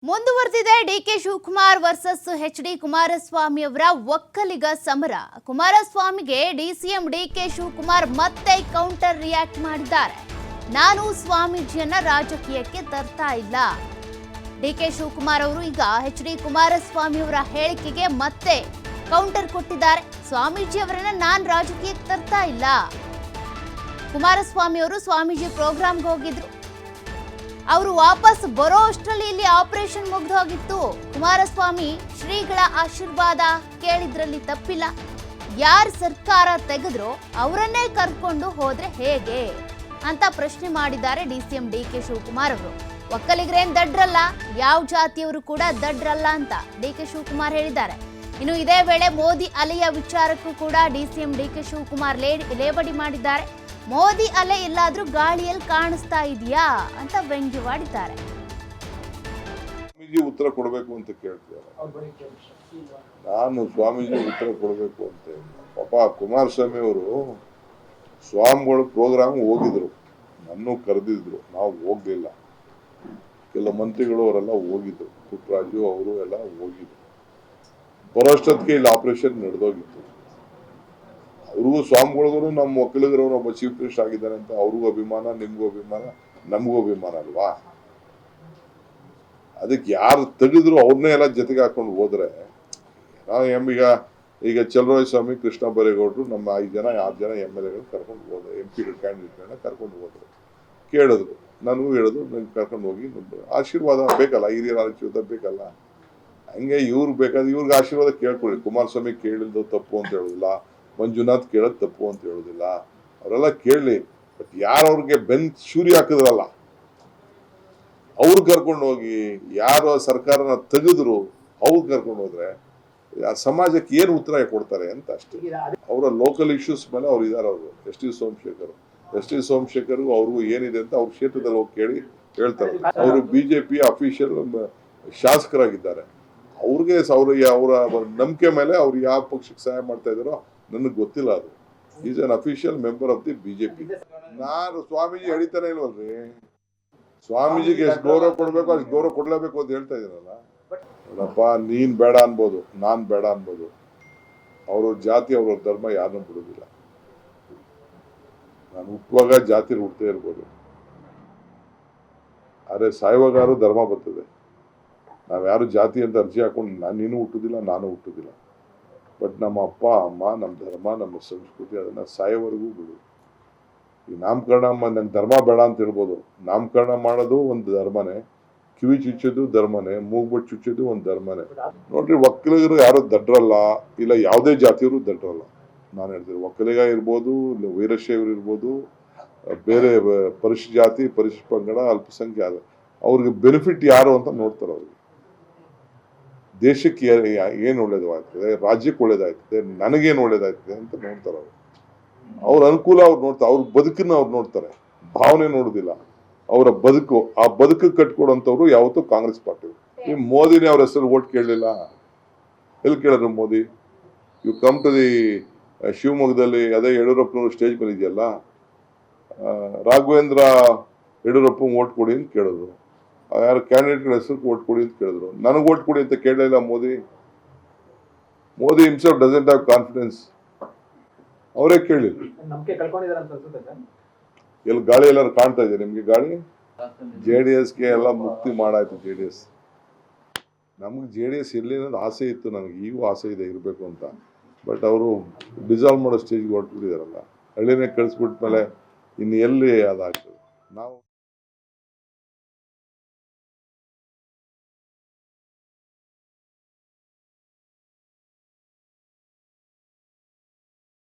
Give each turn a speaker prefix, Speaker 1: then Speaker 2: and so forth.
Speaker 1: ಮುಂದುವರೆದಿದೆ ಡಿಕೆ ಶಿವಕುಮಾರ್ ವರ್ಸಸ್ ಎಚ್ಡಿ ಕುಮಾರಸ್ವಾಮಿ ಅವರ ಒಕ್ಕಲಿಗ ಸಮರ. ಕುಮಾರಸ್ವಾಮಿಗೆ ಡಿಸಿಎಂ ಡಿಕೆ ಶಿವಕುಮಾರ್ ಮತ್ತೆ ಕೌಂಟರ್ ರಿಯಾಕ್ಟ್ ಮಾಡಿದ್ದಾರೆ. ನಾನು ಸ್ವಾಮೀಜಿಯನ್ನ ರಾಜಕೀಯಕ್ಕೆ ತರ್ತಾ ಇಲ್ಲ. ಡಿಕೆ ಶಿವಕುಮಾರ್ ಅವರು ಈಗ ಎಚ್ಡಿ ಕುಮಾರಸ್ವಾಮಿ ಅವರ ಹೇಳಿಕೆಗೆ ಮತ್ತೆ ಕೌಂಟರ್ ಕೊಟ್ಟಿದ್ದಾರೆ. ಸ್ವಾಮೀಜಿ ಅವರನ್ನ ನಾನು ರಾಜಕೀಯಕ್ಕೆ ತರ್ತಾ ಇಲ್ಲ. ಕುಮಾರಸ್ವಾಮಿ ಅವರು ಸ್ವಾಮೀಜಿ ಪ್ರೋಗ್ರಾಂಗೆ ಹೋಗಿದ್ರು. ಅವರು ವಾಪಸ್ ಬರೋ ಅಷ್ಟರಲ್ಲಿ ಇಲ್ಲಿ ಆಪರೇಷನ್ ಮುಗ್ದು ಹೋಗಿತ್ತು. ಕುಮಾರಸ್ವಾಮಿ ಶ್ರೀಗಳ ಆಶೀರ್ವಾದ ಕೇಳಿದ್ರಲ್ಲಿ ತಪ್ಪಿಲ್ಲ. ಯಾರು ಸರ್ಕಾರ ತೆಗೆದ್ರೋ ಅವರನ್ನೇ ಕರ್ಕೊಂಡು ಹೋದ್ರೆ ಹೇಗೆ ಅಂತ ಪ್ರಶ್ನೆ ಮಾಡಿದ್ದಾರೆ ಡಿಸಿಎಂ ಡಿಕೆ ಶಿವಕುಮಾರ್ ಅವರು. ಒಕ್ಕಲಿಗರೇನ್ ದಡ್ರಲ್ಲ, ಯಾವ ಜಾತಿಯವರು ಕೂಡ ದಡ್ರಲ್ಲ ಅಂತ ಡಿಕೆ ಶಿವಕುಮಾರ್ ಹೇಳಿದ್ದಾರೆ. ಇನ್ನು ಇದೇ ವೇಳೆ ಮೋದಿ ಅಲೆಯ ವಿಚಾರಕ್ಕೂ ಕೂಡ ಡಿಸಿಎಂ ಡಿಕೆ ಶಿವಕುಮಾರ್ ಲೇವಡಿ ಮಾಡಿದ್ದಾರೆ. ಮೋದಿ ಅಲೆ ಎಲ್ಲಾದ್ರೂ ಗಾಳಿಯಲ್ಲಿ ಕಾಣಿಸ್ತಾ ಇದೆಯಾ ಅಂತ ವ್ಯಂಗ್ಯವಾಡಿದ್ದಾರೆ.
Speaker 2: ಸ್ವಾಮೀಜಿ ಉತ್ತರ ಕೊಡಬೇಕು ಅಂತ ಕೇಳ್ತಿದ್ದಾರೆ. ನಾನು ಸ್ವಾಮೀಜಿ ಉತ್ತರ ಕೊಡಬೇಕು ಅಂತ. ಪಾಪ ಕುಮಾರಸ್ವಾಮಿ ಅವರು ಸ್ವಾಮಿಗಳು ಪ್ರೋಗ್ರಾಮ್ ಹೋಗಿದ್ರು, ನನ್ನೂ ಕರೆದಿದ್ರು, ನಾವು ಹೋಗ್ಲಿಲ್ಲ. ಕೆಲವು ಮಂತ್ರಿಗಳು ಅವರೆಲ್ಲ ಹೋಗಿದ್ರು, ಪುಟ್ಟರಾಜು ಅವರು ಎಲ್ಲ ಹೋಗಿದ್ರು. ಬರೋಷ್ಟೊತ್ತಿಗೆ ಇಲ್ಲಿ ಆಪರೇಷನ್ ನಡೆದೋಗಿತ್ತು. ಅವ್ರಿಗೂ ಸ್ವಾಮಿಗಳಿಗೂ ನಮ್ಮ ಒಕ್ಕಲಿಗರವರು ಒಬ್ಬ ಚೀಫ್ ಮಿನಿಸ್ಟರ್ ಆಗಿದ್ದಾರೆ ಅಂತ ಅವ್ರಿಗೂ ಅಭಿಮಾನ, ನಿಮ್ಗೂ ಅಭಿಮಾನ, ನಮಗೂ ಅಭಿಮಾನ ಅಲ್ವಾ? ಅದಕ್ಕೆ ಯಾರು ತೆಗೆದ್ರು ಅವ್ರನ್ನೇ ಎಲ್ಲ ಜೊತೆಗೆ ಹಾಕೊಂಡು ಹೋದ್ರೆ ಈಗ ಚಲರಾಯ ಸ್ವಾಮಿ, ಕೃಷ್ಣ ಬೈರೇಗೌಡರು, ನಮ್ಮ 5 ಜನ 6 ಜನ MLAಗಳು ಕರ್ಕೊಂಡು ಹೋದ್ರು, MP ಕ್ಯಾಂಡಿಡೇಟ್ಗಳನ್ನ ಕರ್ಕೊಂಡು ಹೋದ್ರು. ಕೇಳಿದ್ರು, ನನಗೂ ಹೇಳಿದ್ರು, ನಂಗೆ ಕರ್ಕೊಂಡು ಹೋಗಿ ಆಶೀರ್ವಾದ ಬೇಕಲ್ಲ, ಹಿರಿಯರ ಆಶೀರ್ವಾದ ಬೇಕಲ್ಲ. ಹಂಗೆ ಇವ್ರು ಬೇಕಾದ್ರೆ ಇವ್ರಿಗೆ ಆಶೀರ್ವಾದ ಕೇಳ್ಕೊಳ್ಳಿ. ಕುಮಾರಸ್ವಾಮಿ ಕೇಳಿದ್ದು ತಪ್ಪು ಅಂತ ಹೇಳೋದಿಲ್ಲ, ಮಂಜುನಾಥ್ ಕೇಳೋದು ತಪ್ಪು ಅಂತ ಹೇಳೋದಿಲ್ಲ, ಅವರೆಲ್ಲ ಕೇಳಲಿ. ಬಟ್ ಯಾರು ಅವ್ರಿಗೆ ಶೂರಿ ಹಾಕಿದ್ರಲ್ಲ ಅವ್ರು ಕರ್ಕೊಂಡು ಹೋಗಿ, ಯಾರು ಸರ್ಕಾರನ ತೆಗೆದ್ರು ಅವ್ರು ಕರ್ಕೊಂಡು ಹೋದ್ರೆ ಆ ಸಮಾಜಕ್ಕೆ ಏನು ಉತ್ತರ ಕೊಡ್ತಾರೆ ಅಂತ ಅಷ್ಟೇ. ಅವರ ಲೋಕಲ್ ಇಶ್ಯೂಸ್ ಮೇಲೆ ಅವ್ರು ಇದಾರೆ. ಅವರು ಎಸ್ ಟಿ ಸೋಮಶೇಖರ್ ಅವ್ರಿಗೂ ಏನಿದೆ ಅಂತ ಅವ್ರ ಕ್ಷೇತ್ರದಲ್ಲಿ ಹೋಗಿ ಕೇಳಿ ಹೇಳ್ತಾರೆ. ಅವರು BJP ಅಫಿಷಿಯಲ್ ಶಾಸಕರಾಗಿದ್ದಾರೆ. ಅವ್ರಿಗೆ ಅವರ ನಂಬಿಕೆ ಮೇಲೆ ಅವ್ರು ಯಾವ ಪಕ್ಷಕ್ಕೆ ಸಹಾಯ ಮಾಡ್ತಾ ಇದಾರೋ ನನಗೆ ಗೊತ್ತಿಲ್ಲ. ಅದು is an official member of the BJP. ನಾನು ಸ್ವಾಮೀಜಿ ಹೇಳಿತಾನೆ ಇಲ್ವಲ್ರಿ. ಸ್ವಾಮೀಜಿಗೆ ಎಷ್ಟು ಗೌರವ ಕೊಡ್ಬೇಕು ಅಷ್ಟು ಗೌರವ ಕೊಡ್ಲೇಬೇಕು ಅಂತ ಹೇಳ್ತಾ ಇದ್ದೀನಲ್ಲ. ನೋಡಪ್ಪ, ನೀನ್ ಬೇಡ ಅನ್ಬೋದು, ನಾನ್ ಬೇಡ ಅನ್ಬೋದು, ಅವ್ರ ಜಾತಿ ಅವ್ರ ಧರ್ಮ ಯಾರನ್ನೂ ಬಿಡೋದಿಲ್ಲ. ನಾನು ಹುಟ್ಟುವಾಗ ಜಾತಿ ಹುಟ್ಟದೇ ಇರ್ಬೋದು, ಆದ್ರೆ ಸಾಯುವಾಗಾರು ಧರ್ಮ ಬರ್ತದೆ. ನಾವ್ ಯಾರು ಜಾತಿ ಅಂತ ಅರ್ಜಿ ಹಾಕೊಂಡು ನೀನು ಹುಟ್ಟುದಿಲ್ಲ, ನಾನು ಹುಟ್ಟುದಿಲ್ಲ. ಬಟ್ ನಮ್ಮ ಅಪ್ಪ ಅಮ್ಮ, ನಮ್ಮ ಧರ್ಮ, ನಮ್ಮ ಸಂಸ್ಕೃತಿ ಅದನ್ನ ಸಾಯೋವರೆಗೂ ಬಿಡು. ಈ ನಾಮಕರಣ ನಂಗೆ ಧರ್ಮ ಬೇಡ ಅಂತ ಹೇಳ್ಬೋದು. ನಾಮಕರಣ ಮಾಡೋದು ಒಂದು ಧರ್ಮನೇ, ಕಿವಿ ಚುಚ್ಚೋದು ಧರ್ಮನೇ, ಮೂಗ್ಬಿಟ್ಟು ಚುಚ್ಚೋದು ಒಂದು ಧರ್ಮನೇ. ನೋಡ್ರಿ, ಒಕ್ಕಲಿಗರು ಯಾರು ದಡ್ರಲ್ಲ, ಇಲ್ಲ ಯಾವುದೇ ಜಾತಿಯವರು ದಡ್ರಲ್ಲ. ನಾನು ಹೇಳ್ತೀನಿ, ಒಕ್ಕಲಿಗ ಇರ್ಬೋದು, ವೀರಶೈವರು ಇರ್ಬೋದು, ಬೇರೆ ಪರಿಶಿಷ್ಟ ಜಾತಿ, ಪರಿಶಿಷ್ಟ ಪಂಗಡ, ಅಲ್ಪಸಂಖ್ಯಾತ, ಅವ್ರಿಗೆ ಬೆನಿಫಿಟ್ ಯಾರು ಅಂತ ನೋಡ್ತಾರೆ. ಅವ್ರಿಗೆ ದೇಶಕ್ಕೆ ಏನು ಒಳ್ಳೇದಾಗ್ತದೆ, ರಾಜ್ಯಕ್ಕೆ ಒಳ್ಳೇದಾಗ್ತದೆ, ನನಗೇನು ಒಳ್ಳೇದಾಗ್ತದೆ ಅಂತ ನೋಡ್ತಾರೆ. ಅವ್ರ ಅನುಕೂಲ ಅವ್ರು ನೋಡ್ತಾರೆ, ಅವ್ರ ಬದುಕನ್ನ ಅವ್ರು ನೋಡ್ತಾರೆ, ಭಾವನೆ ನೋಡುದಿಲ್ಲ. ಅವರ ಬದುಕು, ಆ ಬದುಕು ಕಟ್ಕೊಡೋಂಥವ್ರು ಯಾವತ್ತೂ ಕಾಂಗ್ರೆಸ್ ಪಾರ್ಟಿ. ಈ ಮೋದಿನೇ ಅವ್ರ ಹೆಸರು ಓಟ್ ಕೇಳಲಿಲ್ಲ. ಎಲ್ಲಿ ಕೇಳಿದ್ರು Modi? You come to the ಶಿವಮೊಗ್ಗದಲ್ಲಿ ಅದೇ ಯಡಿಯೂರಪ್ಪನವರು ಸ್ಟೇಜ್ ಮೇಲೆ ಇದೆಯಲ್ಲ, ರಾಘವೇಂದ್ರ ಯಡಿಯೂರಪ್ಪ ಓಟ್ ಕೊಡಿ ಅಂತ ಕೇಳಿದ್ರು. ಯಾರು ಕ್ಯಾಂಡಿಡೇಟ್ಗಳ ಹೆಸರು ಓಟ್ ಕೊಡಿ ಅಂತ ಕೇಳಿದ್ರು. ನನಗೆ ಓಟ್ ಕೊಡಿ ಅಂತ ಕೇಳಲಿಲ್ಲ Modi. Modi himself doesn't have confidence. ಅವರೇ ಕೇಳಿಲ್ಲ. ಎಲ್ಲಿ ಗಾಳಿ ಎಲ್ಲರೂ ಕಾಣ್ತಾ ಇದೆ ನಿಮ್ಗೆ? ಗಾಳಿ JDSಗೆ ಎಲ್ಲ ಮುಕ್ತಿ ಮಾಡಾಯ್ತು. JDS ನಮ್ಗೆ JDS ಇರಲಿ ಅನ್ನೋದು ಆಸೆ ಇತ್ತು, ನನಗೆ ಈಗೂ ಆಸೆ ಇದೆ ಇರಬೇಕು ಅಂತ. ಬಟ್ ಅವರು ಡಿಸಾಲ್ವ್ ಮಾಡೋ ಸ್ಟೇಜ್ಗೆ ಹೊರಟ್ಬಿಟ್ಟಿದಾರಲ್ಲ, ಹಳ್ಳಿನೇ ಕಳಿಸ್ಬಿಟ್ಮೇಲೆ ಇನ್ನು ಎಲ್ಲಿ ಅದಾಗ್ತದೆ. ನಾವು